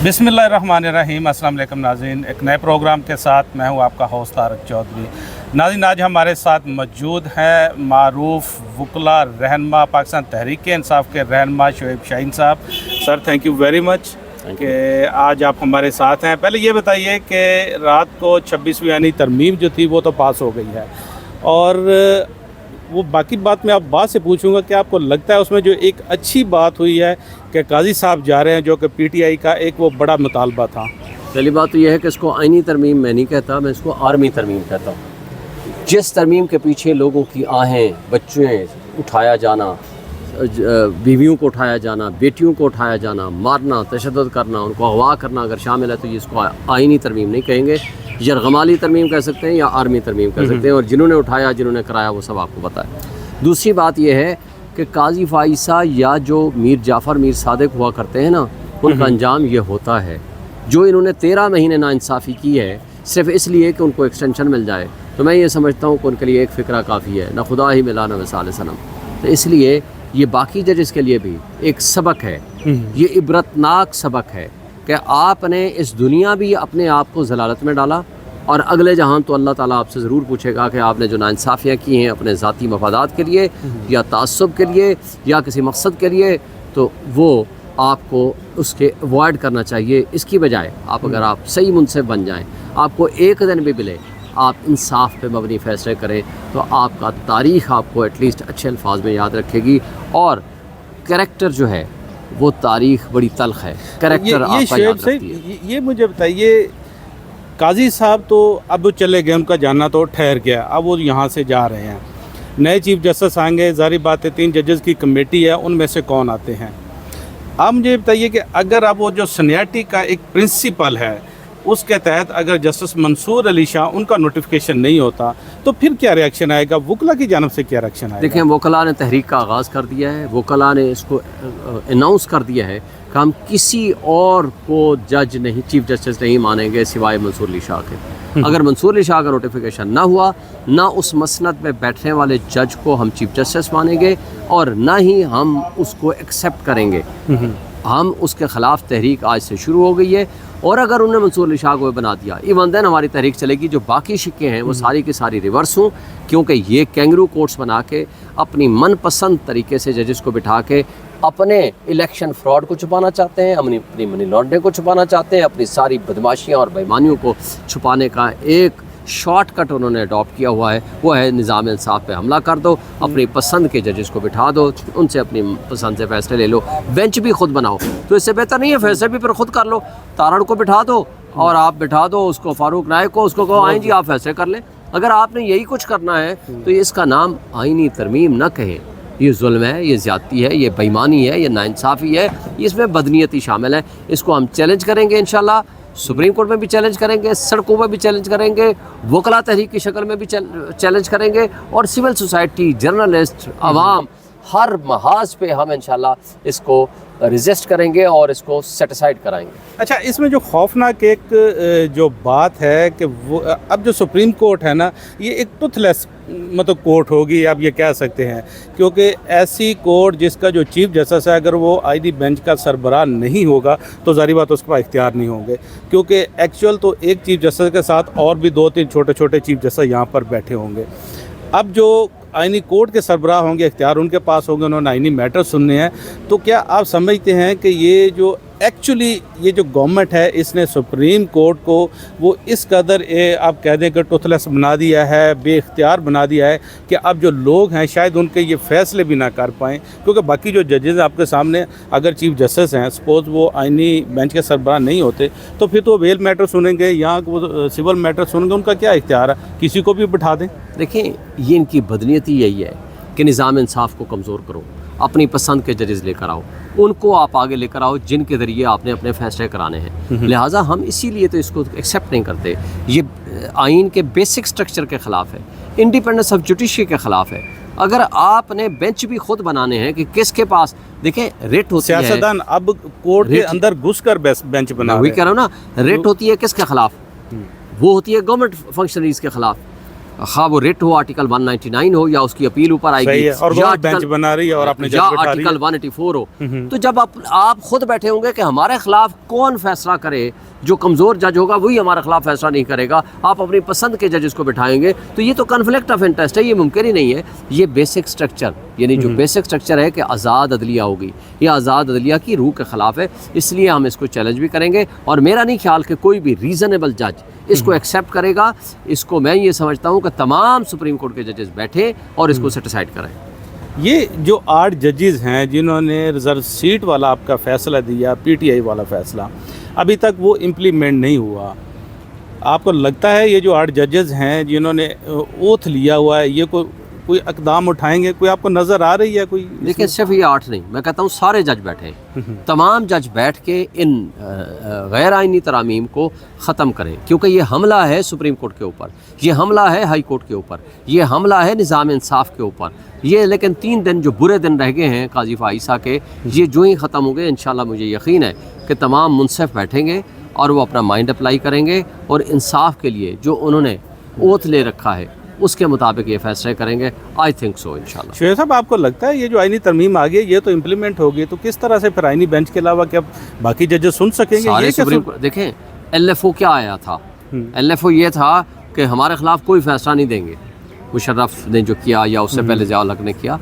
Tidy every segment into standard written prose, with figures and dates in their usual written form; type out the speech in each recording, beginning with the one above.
बिस्मिल्लाहिर्रहमानिर्रहीम। अस्सलाम वालेकुम नाज़रीन, एक नए प्रोग्राम के साथ मैं हूं आपका होस्ट तारक चौधरी। नाज़रीन, आज हमारे साथ मौजूद हैं मारूफ वकला रहनुमा पाकिस्तान तहरीक इंसाफ के रहनुमा शोएब शाहीन साहब। Sir, thank you very much कि आज आप हमारे साथ हैं। पहले ये बताइए कि रात को 26वीं यानी तरमीम जो थी वो तो पास हो गई है, और वो बाकी बात मैं आप बाद से पूछूंगा कि आपको लगता है उसमें जो एक अच्छी बात हुई है कि काजी साहब जा रहे हैं, जो कि पीटीआई का एक वो बड़ा मुतालबा था। पहली बात तो यह है कि इसको आइनी तरमीम मैं नहीं कहता, मैं इसको आर्मी तरमीम कहता हूँ। जिस तरमीम के पीछे लोगों की आहें, बच्चे उठाया जाना, बीवियों को उठाया जाना, बेटियों को उठाया जाना, मारना, तशद्दुद करना, उनको अगवा करना अगर शामिल है तो ये इसको आइनी तरमीम नहीं कहेंगे, यरगमाली तरमीम कह सकते हैं या आर्मी तरमीम कह सकते हैं। और जिन्होंने उठाया, जिन्होंने कराया, वो सब आपको पता है। दूसरी बात यह है कि काजी फ़ाइसा या जो मीर जाफ़र मीर सादिक हुआ करते हैं ना, उनका अंजाम ये होता है। जो इन्होंने 13 महीने नाइंसाफ़ी की है सिर्फ इसलिए कि उनको एक्सटेंशन मिल जाए, तो मैं ये समझता हूँ कि उनके लिए एक फ़िक्रा काफ़ी है। ना खुदा ही मिला न वसाल सनम। तो इसलिए ये बाकी जजेस के लिए भी एक सबक है, ये इबरतनाक सबक है कि आपने इस दुनिया भी अपने आप को ज़लालत में डाला, और अगले जहां तो अल्लाह ताला आपसे ज़रूर पूछेगा कि आपने जो नाइंसाफ़ियाँ की हैं अपने ज़ाती मफादात के लिए या तासुब के लिए या किसी मकसद के लिए, तो वो आपको उसके अवॉइड करना चाहिए। इसकी बजाय आप अगर आप सही मुनसिफ बन जाएं, आपको एक दिन भी मिले, आप इंसाफ पे मबनी फ़ैसले करें, तो आपका तारीख़ आपको एटलीस्ट अच्छे अल्फाज में याद रखेगी। और कैरेक्टर जो है वो तारीख़ बड़ी तल्ख़ है, कैरेक्टर आपका याद रखती है। ये मुझे बताइए, काजी साहब तो अब चले गए, उनका जाना तो ठहर गया, अब वो यहाँ से जा रहे हैं, नए चीफ जस्टिस आएंगे, ज़ाहिर बात है 3 जजेस की कमेटी है, उनमें से कौन आते हैं। आप मुझे बताइए कि अगर अब वो जो सीनियरिटी का एक प्रिंसिपल है उसके तहत अगर जस्टिस मंसूर अली शाह उनका नोटिफिकेशन नहीं होता तो फिर क्या रिएक्शन आएगा, वकला की जानब से क्या रिएक्शन आएगा? देखें, वकला ने तहरीक का आगाज़ कर दिया है, वकला ने इसको अनाउंस कर दिया है कि हम किसी और को जज नहीं, चीफ जस्टिस नहीं मानेंगे सिवाय मंसूर अली शाह के। अगर मंसूर अली शाह का नोटिफिकेशन ना हुआ, ना उस मसनद में बैठने वाले जज को हम चीफ जस्टिस मानेंगे और ना ही हम उसको एक्सेप्ट करेंगे। हम उसके ख़िलाफ़ तहरीक आज से शुरू हो गई है, और अगर उन्होंने मंसूर अली शाह को बना दिया, इवन देन हमारी तहरीक चलेगी। जो बाकी शिक्के हैं वो सारी की सारी रिवर्स हों, क्योंकि ये कैंगरू कोर्ट्स बना के अपनी मनपसंद तरीके से जजेस को बिठा के अपने इलेक्शन फ्रॉड को छुपाना चाहते हैं, अपनी मनी लॉन्ड्रिंग को छुपाना चाहते हैं, अपनी सारी बदमाशियाँ और बेईमानियों को छुपाने का एक शॉर्टकट उन्होंने अडॉप्ट किया हुआ है। वो है निज़ाम इंसाफ पे हमला कर दो, अपनी पसंद के जजेस को बिठा दो, उनसे अपनी पसंद से फैसले ले लो, बेंच भी खुद बनाओ। तो इससे बेहतर नहीं है फैसले भी फिर खुद कर लो, तारण को बिठा दो और आप बिठा दो उसको, फारूक नायक को, उसको कहो आए जी आप फैसले कर लें। अगर आपने यही कुछ करना है तो इसका नाम आइनी तरमीम न कहें। ये जुल्म है, ये ज़्यादती है, ये बेईमानी है, ये नाइंसाफ़ी है, इसमें बदनीयती शामिल है। इसको हम चैलेंज करेंगे इंशाल्लाह, सुप्रीम कोर्ट में भी चैलेंज करेंगे, सड़कों में भी चैलेंज करेंगे, वकला तहरीक की शक्ल में भी चैलेंज करेंगे, और सिविल सोसाइटी, जर्नलिस्ट, आवाम, हर महाज पे हम इंशाल्लाह इसको रिजिस्ट करेंगे और इसको सेटिसाइड कराएंगे। अच्छा, इसमें जो खौफनाक एक जो बात है कि वो अब जो सुप्रीम कोर्ट है ना, ये एक टूथलेस मतलब कोर्ट होगी, आप ये कह सकते हैं, क्योंकि ऐसी कोर्ट जिसका जो चीफ जस्टिस है अगर वो आईनी बेंच का सरबराह नहीं होगा तो ज़ाहिर बात उसके पास इख्तियार नहीं होंगे, क्योंकि एक्चुअल तो एक चीफ जस्टिस के साथ और भी 2-3 छोटे छोटे चीफ जस्टिस यहाँ पर बैठे होंगे। अब जो आईनी कोर्ट के सरबराह होंगे, इख्तियार उनके पास होंगे, उन्होंने आईनी मैटर सुनने हैं। तो क्या आप समझते हैं कि ये जो एक्चुअली ये जो गवर्नमेंट है इसने सुप्रीम कोर्ट को वो इस कदर आप कह दें कि टूथलेस बना दिया है, बेख्तियार बना दिया है कि अब जो लोग हैं शायद उनके ये फैसले भी ना कर पाएँ, क्योंकि बाकी जो जजेस आपके सामने अगर चीफ जस्टिस हैं, सपोज़ वो आईनी बेंच के सरबराह नहीं होते तो फिर तो बेल मैटर सुनेंगे या वो सिविल मैटर सुनेंगे, उनका क्या इख्तियार है, किसी को भी बिठा दें। देखिए, ये इनकी बदनीयती यही है कि निज़ाम इंसाफ को कमज़ोर करो, अपनी पसंद के जजेस लेकर आओ, उनको आप आगे लेकर आओ जिनके ज़रिए आपने अपने फैसले कराने हैं। लिहाजा हम इसीलिए तो इसको एक्सेप्ट नहीं करते। ये आइन के बेसिक स्ट्रक्चर के ख़िलाफ़ है, इंडिपेंडेंस ऑफ जुडिशरी के ख़िलाफ़ है। अगर आपने बेंच भी खुद बनाने हैं कि किसके पास, देखें रेट होती है, सियासतदान अब कोर्ट के अंदर घुसकर बेंच बना रहे हैं। वही कह रहा हूँ ना, रेट होती है किसके ख़िलाफ़, वो होती है गवर्नमेंट फंक्शनरीज़ के ख़िलाफ़। हाँ वो रिट हो, आर्टिकल 199 हो, या उसकी अपील ऊपर आएगी, सही है, और या वो बेंच बना रही है और अपने जज या बिठा रही है। आर्टिकल 184 हो, तो जब आप खुद बैठे होंगे कि हमारे खिलाफ कौन फैसला करे, जो कमज़ोर जज होगा वही हमारे खिलाफ फैसला नहीं करेगा, आप अपनी पसंद के जजेस को बिठाएंगे, तो ये तो कन्फ्लिक्ट ऑफ इंटरेस्ट है, ये मुमकिन ही नहीं है। ये बेसिक स्ट्रक्चर, यानी जो बेसिक स्ट्रक्चर है कि आज़ाद अदलिया होगी, ये आज़ाद अदलिया की रूह के ख़िलाफ़ है, इसलिए हम इसको चैलेंज भी करेंगे। और मेरा नहीं ख्याल कि कोई भी रीज़नेबल जज इसको एक्सेप्ट करेगा। इसको मैं ये समझता हूँ कि तमाम सुप्रीम कोर्ट के जजेस बैठे और इसको सेटिसाइड करें। ये जो 8 जजेस हैं जिन्होंने रिजर्व सीट वाला आपका फ़ैसला दिया, पीटीआई वाला फ़ैसला, अभी तक वो इम्प्लीमेंट नहीं हुआ। आपको लगता है ये जो 8 जजेस हैं जिन्होंने ओथ लिया हुआ है, ये कोई इक़दाम उठाएंगे? कोई आपको नज़र आ रही है कोई? देखिए सिर्फ ये 8 नहीं, मैं कहता हूँ सारे जज बैठे हैं, तमाम जज बैठ के इन गैर आइनी तरामीम को ख़त्म करें, क्योंकि ये हमला है सुप्रीम कोर्ट के ऊपर, ये हमला है हाई कोर्ट के ऊपर, ये हमला है निज़ाम इंसाफ के ऊपर। ये लेकिन 3 दिन जो बुरे दिन रह गए हैं काजी फ़ाइसा के, ये जो ही ख़त्म हो गए, इंशाल्लाह मुझे यकीन है कि तमाम मुनसिफ बैठेंगे और वो अपना माइंड अप्लाई करेंगे और इंसाफ के लिए जो उन्होंने ओथ ले रखा है उसके मुताबिक ये फैसले करेंगे। आई थिंक सो इंशाल्लाह। शेख साहब, आपको लगता है ये जो आईनी तरमीम आ गई, ये तो इम्प्लीमेंट होगी, तो किस तरह से फिर आईनी बेंच के अलावा क्या बाकी जजेस सुन सकेंगे? सारे ये सुप्रीम कोर्ट देखें, LFO क्या आया था? LFO ये था कि हमारे खिलाफ कोई फैसला नहीं देंगे, मुशर्रफ ने जो किया या उससे पहले ज़िया ने किया,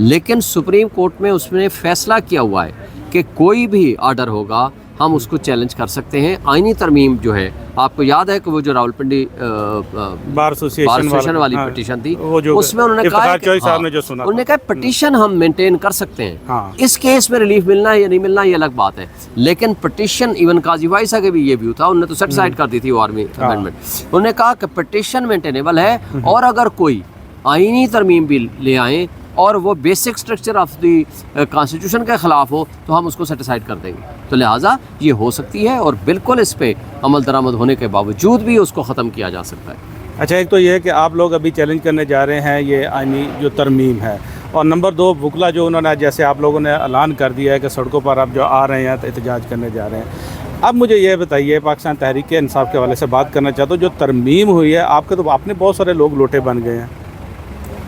लेकिन सुप्रीम कोर्ट में उसने फैसला किया हुआ है कि कोई भी आर्डर होगा हम उसको चैलेंज कर सकते हैं। आईनी तरमीम जो है, आपको याद है कि वो जो रावलपिंडी बार एसोसिएशन वाली हाँ, पिटीशन थी, वो जो उसमें उन्होंने कहा इफ्तिखार चौधरी साहब ने जो सुना, उन्होंने कहा पिटीशन हम मेंटेन कर सकते हैं। हाँ। इस केस में रिलीफ मिलना है या नहीं मिलना ये अलग बात है, लेकिन पिटीशन, इवन काजी फ़ाइसा के भी ये व्यू था, उन्होंने तो सेटिसाइड कर दी थी वो आर्मी अमेंडमेंट। उन्होंने कहा कि पिटीशन मेंटेनेबल है और अगर कोई आईनी तरमीम भी ले आए और वो basic structure of the constitution के ख़िलाफ़ हो तो हम उसको सेटिसाइड कर देंगे। तो लिहाजा ये हो सकती है और बिल्कुल इस पे अमल दरामद होने के बावजूद भी उसको ख़त्म किया जा सकता है। अच्छा, एक तो ये है कि आप लोग अभी चैलेंज करने जा रहे हैं ये आईनी जो तरमीम है, और नंबर 2 वकला जो उन्होंने, जैसे आप लोगों ने ऐलान कर दिया है कि सड़कों पर आप जो आ रहे हैं तो एहतजाज करने जा रहे हैं। अब मुझे ये बताइए, पाकिस्तान तहरीक इंसाफ के हवाले से बात करना चाहता हूँ, जो तरमीम हुई है आपके, तो आपने बहुत सारे लोग लोटे बन गए हैं।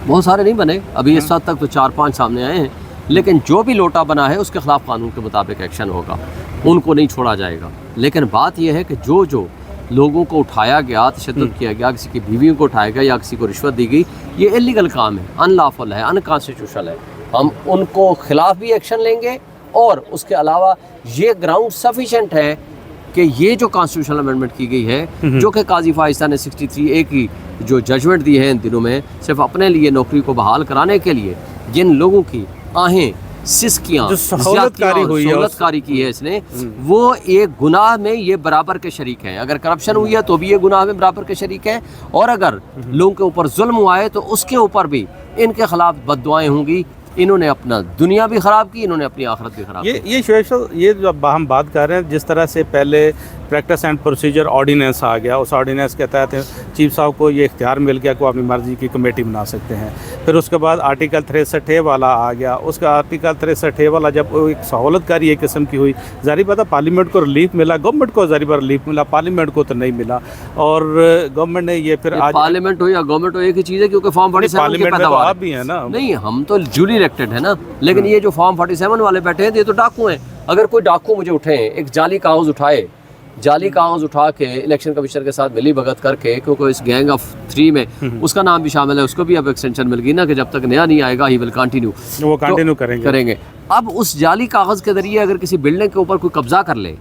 बहुत सारे नहीं बने अभी, इस वक्त तक तो 4-5 सामने आए हैं, लेकिन जो भी लोटा बना है उसके खिलाफ कानून के मुताबिक एक्शन होगा, उनको नहीं छोड़ा जाएगा। लेकिन बात यह है कि जो लोगों को उठाया गया, तशद्दुद किया गया, किसी की बीवियों को उठाया गया या किसी को रिश्वत दी गई, ये इलीगल काम है, अनलॉफुल है, अनकॉन्स्टिट्यूशनल है। हम उनको खिलाफ भी एक्शन लेंगे और उसके अलावा ये ग्राउंड सफिशेंट है कि ये जो कॉन्स्टिट्यूशनल अमेंडमेंट की गई है, जो कि काजी फ़ाइसा ने 63A की जो जजमेंट दी है इन दिनों में, सिर्फ अपने लिए नौकरी को बहाल कराने के लिए जिन लोगों की आहें, सिस्कियाँ, सहूलतकारी की है इसने, वो एक गुनाह में ये बराबर के शरीक है। अगर करप्शन हुई है तो भी ये गुनाह में बराबर के शरीक है, और अगर लोगों के ऊपर जुल्म हुआ है तो उसके ऊपर भी इनके खिलाफ बद्दुआएं होंगी। इन्होंने अपना दुनिया भी ख़राब की, इन्होंने अपनी आखिरत भी ख़राब की। ये जो हम बात कर रहे हैं, जिस तरह से पहले प्रैक्टिस एंड प्रोसीजर ऑर्डिनेंस आ गया, उस ऑर्डिनेंस के तहत चीफ साहब को ये इख्तियार मिल गया कि वो अपनी मर्ज़ी की कमेटी बना सकते हैं। फिर उसके बाद आर्टिकल 63A वाला आ गया, उसका आर्टिकल 63A वाला जब एक सहूलतकारी एक किस्म की हुई, ज़ाहिर पता पार्लियामेंट को रिलीफ मिला, गवर्नमेंट को ज़ाहिर रिलीफ मिला, पार्लियामेंट को तो नहीं मिला। और गवर्नमेंट ने ये फिर आज पार्लियामेंट हो या गवर्नमेंट हो एक ही चीज़ है, क्योंकि फॉर्म 47 की पैदावार भी है ना। नहीं, हम तो जूली इलेक्टेड है ना, लेकिन ये जो फॉर्म 47 वाले बैठे हैं ये तो डाकू हैं। अगर कोई डाकू मुझे उठे, एक जाली कागज़ उठाए, जाली कागज़ उठा के इलेक्शन कमिश्नर के साथ मिली भगत करके, क्योंकि इस गैंग ऑफ 3 में उसका नाम भी शामिल है, उसको भी अब एक्सटेंशन मिल गई ना कि जब तक नया नहीं आएगा ही विल कंटिन्यू, वो कंटिन्यू करेंगे। अब उस जाली कागज़ के जरिए अगर किसी बिल्डिंग के ऊपर कोई कब्जा कर ले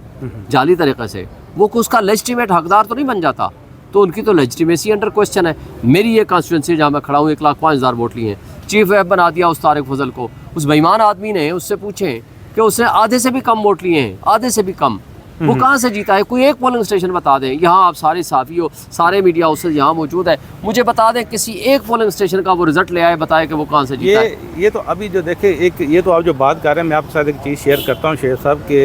जाली तरीके से, वो उसका लेजिटिमेट हकदार तो नहीं बन जाता, तो उनकी तो लेजिटिमेसी अंडर क्वेश्चन है। मेरी ये कॉन्स्टिट्यूंसी जहाँ मैं खड़ा हूँ, 1,05,000 वोट लिए हैं, चीफ व्हिप बना दिया उस तारिक फजल को, उस बेईमान आदमी ने, उससे पूछें कि उसने आधे से भी कम वोट लिए हैं, आधे से भी कम, वो कहाँ से जीता है? कोई एक पोलिंग स्टेशन बता दें, यहाँ आप सारे साफ़ी हो, सारे मीडिया उससे यहाँ मौजूद है, मुझे बता दें किसी एक पोलिंग स्टेशन का वो रिजल्ट ले आए, बताए कि वो कहाँ से जीता है। ये तो अभी जो देखे, एक ये तो आप जो बात कर रहे हैं, मैं आपके साथ एक चीज़ शेयर करता हूँ शेख साहब के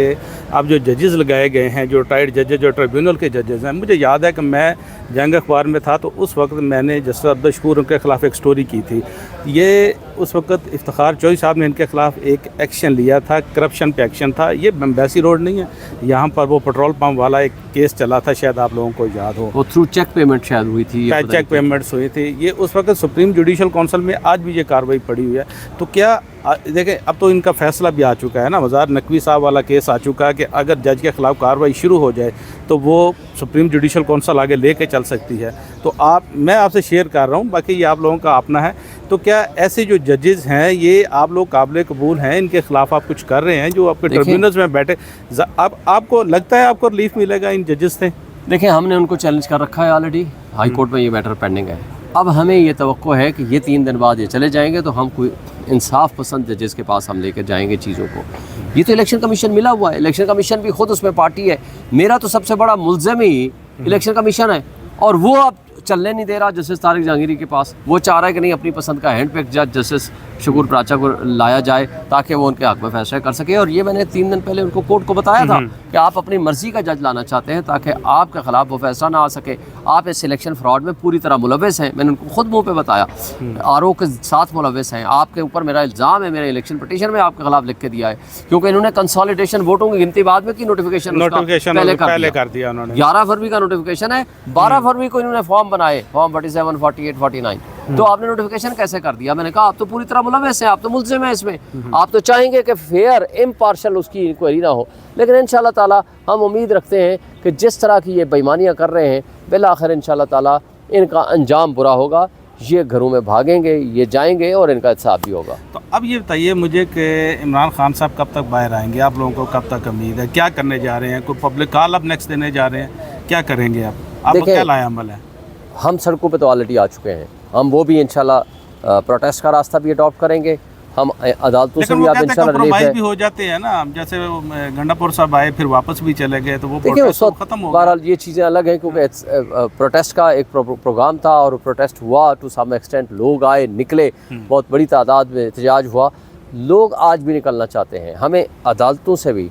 अब जो जजेस लगाए गए हैं, जो रिटायर्ड जजेस, जो ट्रिब्यूनल के जजेस हैं, मुझे याद है कि मैं जंग अखबार में था तो उस वक्त मैंने जस्टिस अब्दुल शकूर उनके ख़िलाफ़ एक स्टोरी की थी। ये उस वक्त इफ्तिखार चौधरी साहब ने इनके ख़िलाफ़ एक एक्शन लिया था, करप्शन पे एक्शन था। ये बम्बैसी रोड नहीं है, यहाँ पर वो पेट्रोल पम्प वाला एक केस चला था, शायद आप लोगों को याद हो। वो थ्रू चेक पेमेंट शायद हुई थी, चेक पेमेंट्स हुई थी। ये उस वक्त सुप्रीम जुडिशल काउंसिल में आज भी ये कार्रवाई पड़ी हुई है। तो क्या देखें, अब तो इनका फैसला भी आ चुका है ना, वज़ार नकवी साहब वाला केस आ चुका है कि अगर जज के ख़िलाफ़ कार्रवाई शुरू हो जाए तो वो सुप्रीम जुडिशल काउंसिल आगे लेके चल सकती है। तो मैं आपसे शेयर कर रहा हूँ, बाकी ये आप लोगों का अपना है। तो क्या ऐसे जो जजेस हैं ये आप लोग काबिल कबूल हैं, इनके ख़िलाफ़ आप कुछ कर रहे हैं जो आपके ट्रिब्यूनल्स में बैठे, अब आपको लगता है आपको रिलीफ मिलेगा इन जजेस से? देखिए, हमने उनको चैलेंज कर रखा है ऑलरेडी, हाई कोर्ट में ये मैटर पेंडिंग है। अब हमें ये तवक्को है कि ये 3 दिन बाद ये चले जाएंगे तो हम कोई इंसाफ पसंद जजेस के पास हम लेकर जाएंगे चीज़ों को। ये तो इलेक्शन कमीशन मिला हुआ है, इलेक्शन कमीशन भी खुद उसमें पार्टी है। मेरा तो सबसे बड़ा मुल्ज़िम ही इलेक्शन कमीशन है, और वो अब चलने नहीं दे रहा जस्टिस तारिक जहांगीरी के पास। वो चाह रहा है कि नहीं, अपनी पसंद का हैंड पिक जज जस्टिस शकूर प्राचा को लाया जाए ताकि वो उनके हक़ में फैसला कर सके। और ये मैंने 3 दिन पहले उनको कोर्ट को बताया था कि आप अपनी मर्ज़ी का जज लाना चाहते हैं ताकि आपके ख़िलाफ़ वो फैसला ना आ सके। आप इस इलेक्शन फ्रॉड में पूरी तरह मुलव्वस हैं, मैंने उनको खुद मुँह पे बताया। RO के साथ मुलव्वस हैं, आपके ऊपर मेरा इल्ज़ाम है, मेरे इलेक्शन पटिशन में आपके खिलाफ लिख के दिया है, क्योंकि इन्होंने कंसोलिडेशन वोटों की गिनती बाद में की, नोटिफिकेशन पहले कर दिया उन्होंने। 11 फरवरी का नोटिफिकेशन है, 12 फरवरी को इन्होंने फॉर्म बनाए, फॉर्म 47, 48, 49। तो आपने नोटिफिकेशन कैसे कर दिया? मैंने कहा आप तो पूरी तरह मुलव्वस हैं, आप तो मुल्ज़िम हैं इसमें, आप तो चाहेंगे कि फेयर इम्पार्शल उसकी इंक्वायरी ना हो। लेकिन इंशाल्लाह ताला हम उम्मीद रखते हैं कि जिस तरह की ये बेईमानियाँ कर रहे हैं, बिलाखिर इंशाल्लाह ताला इनका अंजाम बुरा होगा। ये घरों में भागेंगे, ये जाएंगे और इनका इंसाफ भी होगा। तो अब ये बताइए मुझे कि इमरान खान साहब कब तक बाहर आएंगे? आप लोगों को कब तक उम्मीद है? क्या करने जा रहे हैं? कोई पब्लिक कॉल अब नेक्स्ट देने जा रहे हैं? क्या करेंगे आप? आपको क्या लाया अमल है? हम सड़कों पे तो ऑलरेडी आ चुके हैं, हम वो भी इंशाल्लाह प्रोटेस्ट का रास्ता भी अडॉप्ट करेंगे। हम अदालतों से भी आप इंशाल्लाह कंप्रोमाइज भी हो जाते हैं ना, जैसे गंडापुर साहब आए फिर वापस भी चले गए, तो वो प्रोटेस्ट खत्म हो गया। बहरहाल ये चीज़ें अलग हैं, क्योंकि प्रोटेस्ट का एक प्रोग्राम था और प्रोटेस्ट हुआ टू सम एक्सटेंट, लोग आए, निकले, बहुत बड़ी तादाद में एहतजाज हुआ। लोग आज भी निकलना चाहते हैं। हमें अदालतों से भी,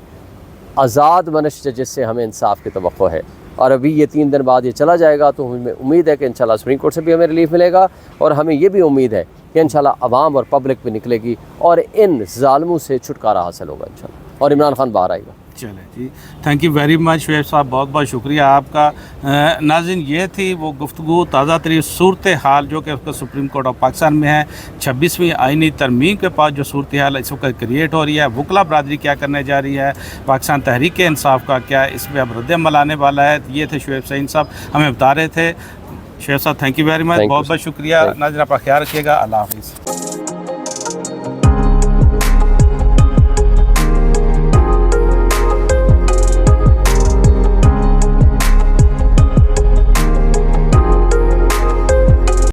आज़ाद मनश जजेस से हमें इंसाफ की तवक्को है, और अभी ये 3 दिन बाद ये चला जाएगा तो हमें उम्मीद है कि इंशाल्लाह सुप्रीम कोर्ट से भी हमें रिलीफ मिलेगा, और हमें ये भी उम्मीद है कि इंशाल्लाह अवाम और पब्लिक भी निकलेगी और इन ज़ालिमों से छुटकारा हासिल होगा इंशाल्लाह, और इमरान खान बाहर आएगा। चले जी, thank you very much Shoaib साहब, बहुत बहुत शुक्रिया आपका। नाज़रीन, ये थी वो गुफ्तगू ताज़ा तरीन सूरत हाल जो कि सुप्रीम कोर्ट ऑफ पाकिस्तान में है। 26वीं आइनी तरमीम के पास जो सूरत हाल इस वक्त क्रिएट हो रही है, वकला बरादरी क्या करने जा रही है, पाकिस्तान तहरीक इंसाफ का क्या इस पर अब रद्द-ए-अमल आने वाला है, ये थे शुएब सईद साहब हमें बता रहे थे। शुएब साहब थैंक यू वेरी मच, बहुत बहुत शुक्रिया। नाज़रीन, आपका ख्याल रखिएगा, अल्लाह हाफ़िज़।